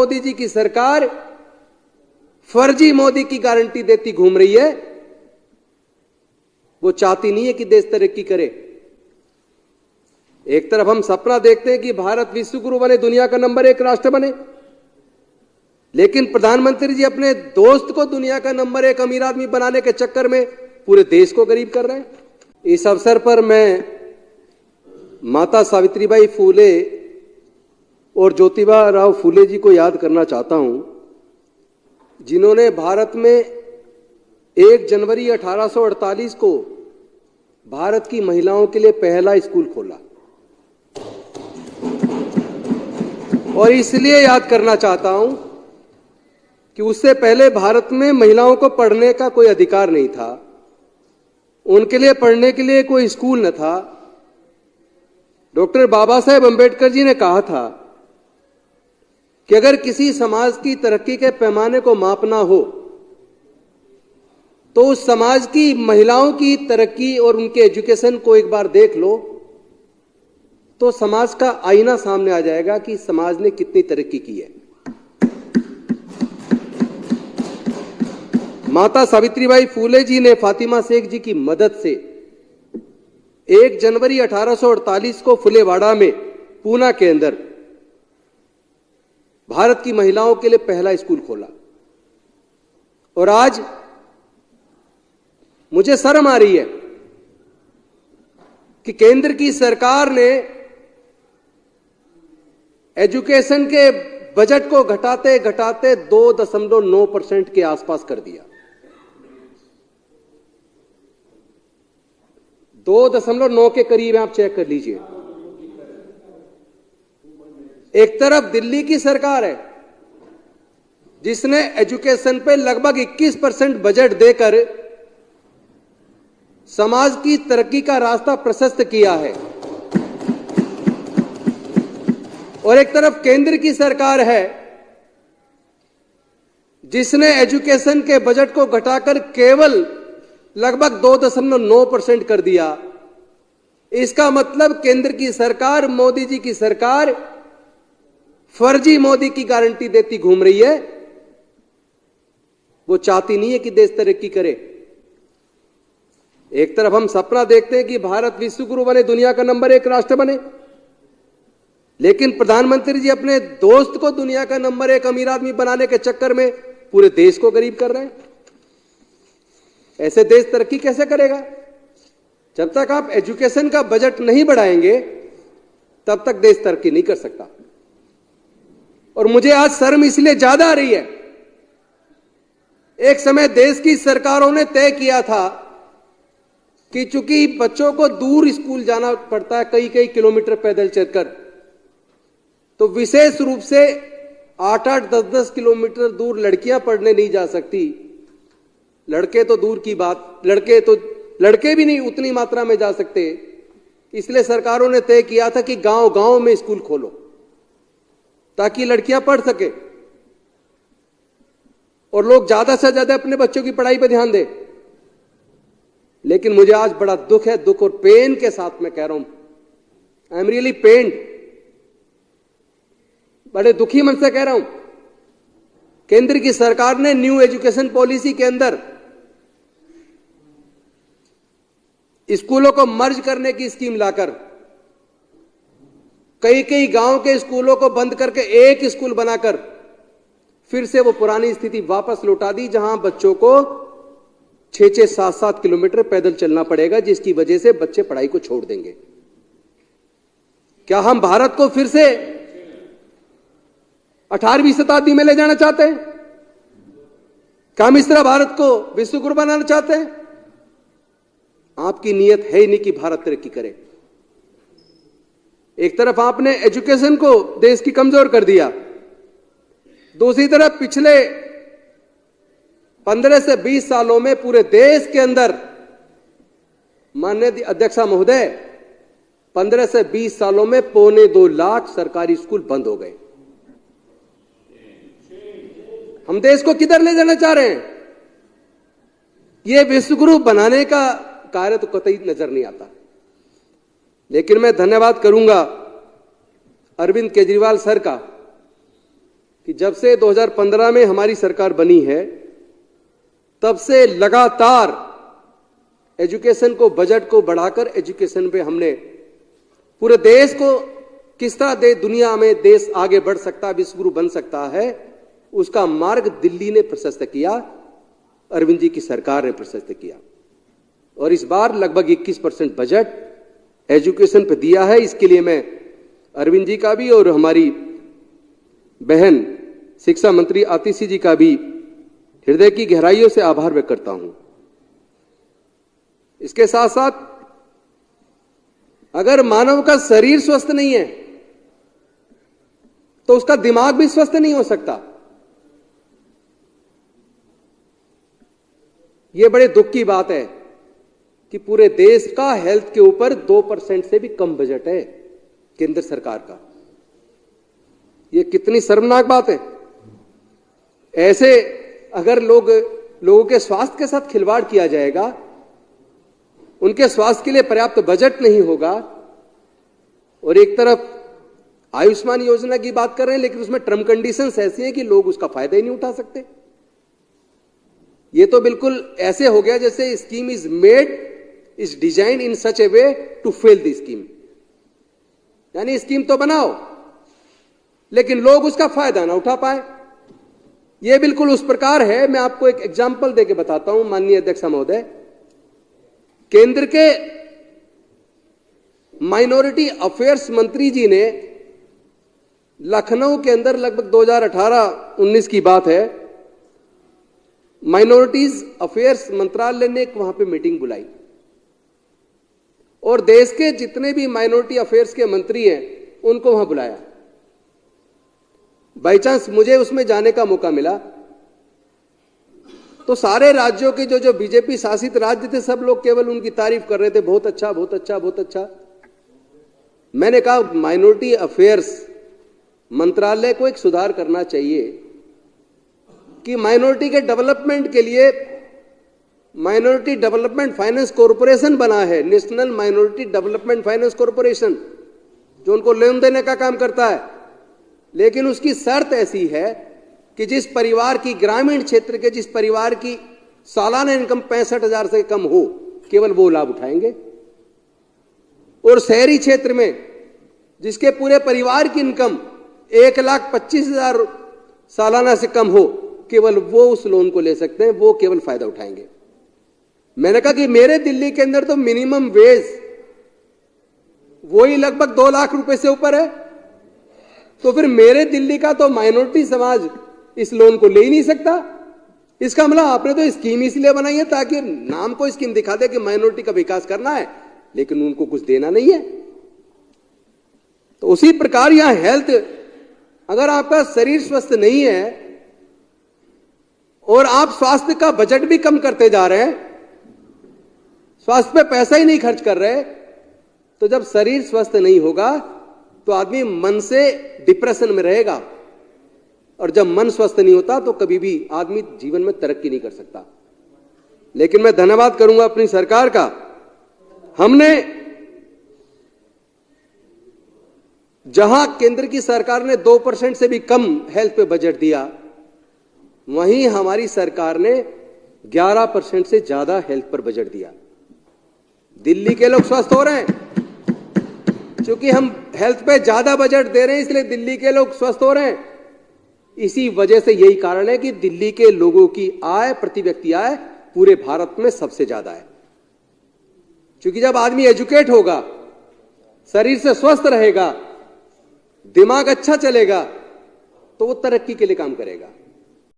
मोदी जी की सरकार फर्जी मोदी की गारंटी देती घूम रही है। वो चाहती नहीं है कि देश तरक्की करे। एक तरफ हम सपना देखते हैं कि भारत विश्व गुरु बने, दुनिया का नंबर 1 राष्ट्र बने, लेकिन प्रधानमंत्री जी अपने दोस्त को दुनिया का नंबर 1 अमीर आदमी बनाने के चक्कर में पूरे देश को गरीब कर रहे हैं। इस अवसर पर मैं माता सावित्रीबाई फूले और ज्योतिबा राव फूले जी को याद करना चाहता हूं, जिन्होंने भारत में 1 जनवरी 1848 को भारत की महिलाओं के लिए पहला स्कूल खोला। और इसलिए याद करना चाहता हूं कि उससे पहले भारत में महिलाओं को पढ़ने का कोई अधिकार नहीं था, उनके लिए पढ़ने के लिए कोई स्कूल न था। डॉक्टर बाबा साहेब अंबेडकर जी ने कहा था कि अगर किसी समाज की तरक्की के पैमाने को मापना हो तो उस समाज की महिलाओं की तरक्की और उनके एजुकेशन को एक बार देख लो तो समाज का आईना सामने आ जाएगा कि समाज ने कितनी तरक्की की है। माता सावित्रीबाई फूले जी ने फातिमा शेख जी की मदद से 1 जनवरी 1848 को फुलेवाड़ा में पूना के अंदर भारत की महिलाओं के लिए पहला स्कूल खोला। और आज मुझे शर्म आ रही है कि केंद्र की सरकार ने एजुकेशन के बजट को घटाते घटाते 2.9% के आसपास कर दिया। 2.9 के करीब आप चेक कर लीजिए। एक तरफ दिल्ली की सरकार है जिसने एजुकेशन पे लगभग 21% बजट देकर समाज की तरक्की का रास्ता प्रशस्त किया है, और एक तरफ केंद्र की सरकार है जिसने एजुकेशन के बजट को घटाकर केवल लगभग 2.9% कर दिया। इसका मतलब केंद्र की सरकार, मोदी जी की सरकार फर्जी मोदी की गारंटी देती घूम रही है। वो चाहती नहीं है कि देश तरक्की करे। एक तरफ हम सपना देखते हैं कि भारत विश्व गुरु बने, दुनिया का नंबर 1 राष्ट्र बने, लेकिन प्रधानमंत्री जी अपने दोस्त को दुनिया का नंबर 1 अमीर आदमी बनाने के चक्कर में पूरे देश को गरीब कर रहे हैं। ऐसे देश तरक्की कैसे करेगा? जब तक आप एजुकेशन का बजट नहीं बढ़ाएंगे तब तक देश तरक्की नहीं कर सकता। और मुझे आज शर्म इसलिए ज्यादा आ रही है, एक समय देश की सरकारों ने तय किया था कि चूंकि बच्चों को दूर स्कूल जाना पड़ता है, कई कई किलोमीटर पैदल चलकर, तो विशेष रूप से 8-8, 10-10 किलोमीटर दूर लड़कियां पढ़ने नहीं जा सकती। लड़के तो दूर की बात, लड़के भी नहीं उतनी मात्रा में जा सकते। इसलिए सरकारों ने तय किया था कि गांव-गांव में स्कूल खोलो ताकि लड़कियां पढ़ सके और लोग ज्यादा से ज्यादा अपने बच्चों की पढ़ाई पर ध्यान दें। लेकिन मुझे आज बड़ा दुख है, दुख और पेन के साथ मैं कह रहा हूं, आई एम रियली पेन्ड, बड़े दुखी मन से कह रहा हूं। केंद्र की सरकार ने न्यू एजुकेशन पॉलिसी के अंदर स्कूलों को मर्ज करने की स्कीम लाकर कई कई गांव के स्कूलों को बंद करके एक स्कूल बनाकर फिर से वो पुरानी स्थिति वापस लौटा दी, जहां बच्चों को 6-6, 7-7 किलोमीटर पैदल चलना पड़ेगा, जिसकी वजह से बच्चे पढ़ाई को छोड़ देंगे। क्या हम भारत को फिर से 18वीं शताब्दी में ले जाना चाहते हैं? क्या हम इस तरह भारत को विश्व गुरु बनाना चाहते हैं? आपकी नीयत है ही नहीं कि भारत तरक्की करे। एक तरफ आपने एजुकेशन को देश की कमजोर कर दिया, दूसरी तरफ पिछले 15 से 20 सालों में पूरे देश के अंदर, माननीय अध्यक्षा महोदय, 15 से 20 सालों में 2.25 लाख सरकारी स्कूल बंद हो गए। हम देश को किधर ले जाना चाह रहे हैं? यह विश्व गुरु बनाने का कार्य तो कतई नजर नहीं आता। लेकिन मैं धन्यवाद करूंगा अरविंद केजरीवाल सर का कि जब से 2015 में हमारी सरकार बनी है तब से लगातार एजुकेशन को, बजट को बढ़ाकर एजुकेशन पे हमने पूरे देश को किस तरह दुनिया में देश आगे बढ़ सकता, विश्वगुरु बन सकता है, उसका मार्ग दिल्ली ने प्रशस्त किया, अरविंद जी की सरकार ने प्रशस्त किया। और इस बार लगभग 21% बजट एजुकेशन पे दिया है। इसके लिए मैं अरविंद जी का भी और हमारी बहन शिक्षा मंत्री आतिशी जी का भी हृदय की गहराइयों से आभार व्यक्त करता हूं। इसके साथ साथ अगर मानव का शरीर स्वस्थ नहीं है तो उसका दिमाग भी स्वस्थ नहीं हो सकता। यह बड़े दुख की बात है कि पूरे देश का हेल्थ के ऊपर 2% से भी कम बजट है केंद्र सरकार का। यह कितनी शर्मनाक बात है। ऐसे अगर लोगों के स्वास्थ्य के साथ खिलवाड़ किया जाएगा, उनके स्वास्थ्य के लिए पर्याप्त बजट नहीं होगा, और एक तरफ आयुष्मान योजना की बात कर रहे हैं लेकिन उसमें टर्म कंडीशंस ऐसी हैं कि लोग उसका फायदा ही नहीं उठा सकते। यह तो बिल्कुल ऐसे हो गया जैसे scheme is made, is designed in such a way to fail the scheme. यानी स्कीम तो बनाओ लेकिन लोग उसका फायदा ना उठा पाए। यह बिल्कुल उस प्रकार है। मैं आपको एक एग्जाम्पल देके बताता हूं। माननीय अध्यक्ष महोदय, केंद्र के माइनॉरिटी अफेयर्स मंत्री जी ने लखनऊ के अंदर लगभग 2018-19 की बात है, माइनॉरिटीज अफेयर्स मंत्रालय ने एक वहां पे मीटिंग बुलाई और देश के जितने भी माइनॉरिटी अफेयर्स के मंत्री हैं उनको वहां बुलाया। बाई चांस मुझे उसमें जाने का मौका मिला तो सारे राज्यों के जो बीजेपी शासित राज्य थे सब लोग केवल उनकी तारीफ कर रहे थे, बहुत अच्छा, बहुत अच्छा, बहुत अच्छा। मैंने कहा माइनॉरिटी अफेयर्स मंत्रालय को एक सुधार करना चाहिए कि माइनॉरिटी के डेवलपमेंट के लिए माइनॉरिटी डेवलपमेंट फाइनेंस कॉरपोरेशन बना है, national minority development finance corporation, जो उनको लेन देने का काम करता है। लेकिन उसकी शर्त ऐसी है कि जिस परिवार की, ग्रामीण क्षेत्र के जिस परिवार की सालाना इनकम 65,000 से कम हो, केवल वो लाभ उठाएंगे, और शहरी क्षेत्र में जिसके पूरे परिवार की इनकम 1,25,000 सालाना से कम हो, केवल वो उस लोन को ले सकते हैं, वो केवल फायदा उठाएंगे। मैंने कहा कि मेरे दिल्ली के अंदर तो मिनिमम वेज वही लगभग 2 लाख रुपए से ऊपर है, तो फिर मेरे दिल्ली का तो माइनॉरिटी समाज इस लोन को ले ही नहीं सकता। इसका मतलब आपने तो स्कीम इसलिए बनाई है ताकि नाम को स्कीम दिखा दे कि माइनॉरिटी का विकास करना है, लेकिन उनको कुछ देना नहीं है। तो उसी प्रकार यहां हेल्थ, अगर आपका शरीर स्वस्थ नहीं है और आप स्वास्थ्य का बजट भी कम करते जा रहे हैं, स्वास्थ्य पे पैसा ही नहीं खर्च कर रहे, तो जब शरीर स्वस्थ नहीं होगा तो आदमी मन से डिप्रेशन में रहेगा, और जब मन स्वस्थ नहीं होता तो कभी भी आदमी जीवन में तरक्की नहीं कर सकता। लेकिन मैं धन्यवाद करूंगा अपनी सरकार का। हमने जहां केंद्र की सरकार ने 2% से भी कम हेल्थ पे बजट दिया, वहीं हमारी सरकार ने 11% से ज्यादा हेल्थ पर बजट दिया। दिल्ली के लोग स्वस्थ हो रहे हैं क्योंकि हम हेल्थ पे ज्यादा बजट दे रहे हैं, इसलिए दिल्ली के लोग स्वस्थ हो रहे हैं। इसी वजह से यही कारण है कि दिल्ली के लोगों की आय, प्रति व्यक्ति आय पूरे भारत में सबसे ज्यादा है। क्योंकि जब आदमी एजुकेट होगा, शरीर से स्वस्थ रहेगा, दिमाग अच्छा चलेगा, तो वो तरक्की के लिए काम करेगा।